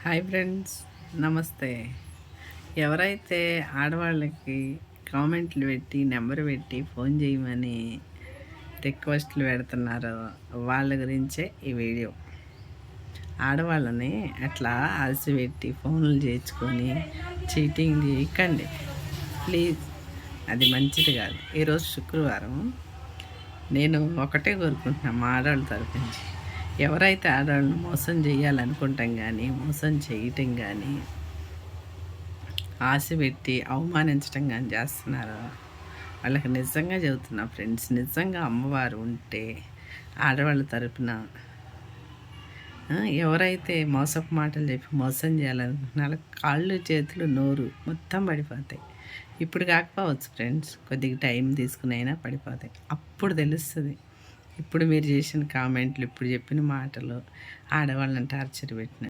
Hi friends, నమస్తే. ఎవరైతే ఆడవాళ్ళకి కామెంట్లు పెట్టి నెంబర్ పెట్టి ఫోన్ చేయమని రిక్వెస్ట్లు పెడుతున్నారో వాళ్ళ గురించే ఈ వీడియో. ఆడవాళ్ళని అట్లా అలసిపెట్టి ఫోన్లు చేయించుకొని చీటింగ్ చేయకండి ప్లీజ్, అది మంచిది కాదు. ఈరోజు శుక్రవారం. నేను ఒకటే కోరుకుంటున్నాను మా ఆడవాళ్ళ తరపు నుంచి, ఎవరైతే ఆడవాళ్ళని మోసం చేయాలనుకుంటాం కానీ మోసం చేయటం కానీ ఆశ పెట్టి అవమానించడం కానీ చేస్తున్నారో వాళ్ళకి నిజంగా చెబుతున్నా ఫ్రెండ్స్, నిజంగా అమ్మవారు ఉంటే ఆడవాళ్ళ తరపున ఎవరైతే మోసపు మాటలు చెప్పి మోసం చేయాలనుకుంటున్నారో కాళ్ళు చేతులు నోరు మొత్తం పడిపోతాయి. ఇప్పుడు కాకపోవచ్చు ఫ్రెండ్స్, కొద్దిగా టైం తీసుకుని అయినా పడిపోతాయి. అప్పుడు తెలుస్తుంది. ఇప్పుడు మీరు చేసిన కామెంట్లు, ఇప్పుడు చెప్పిన మాటలు ఆడవాళ్ళని టార్చర్ పెట్టిన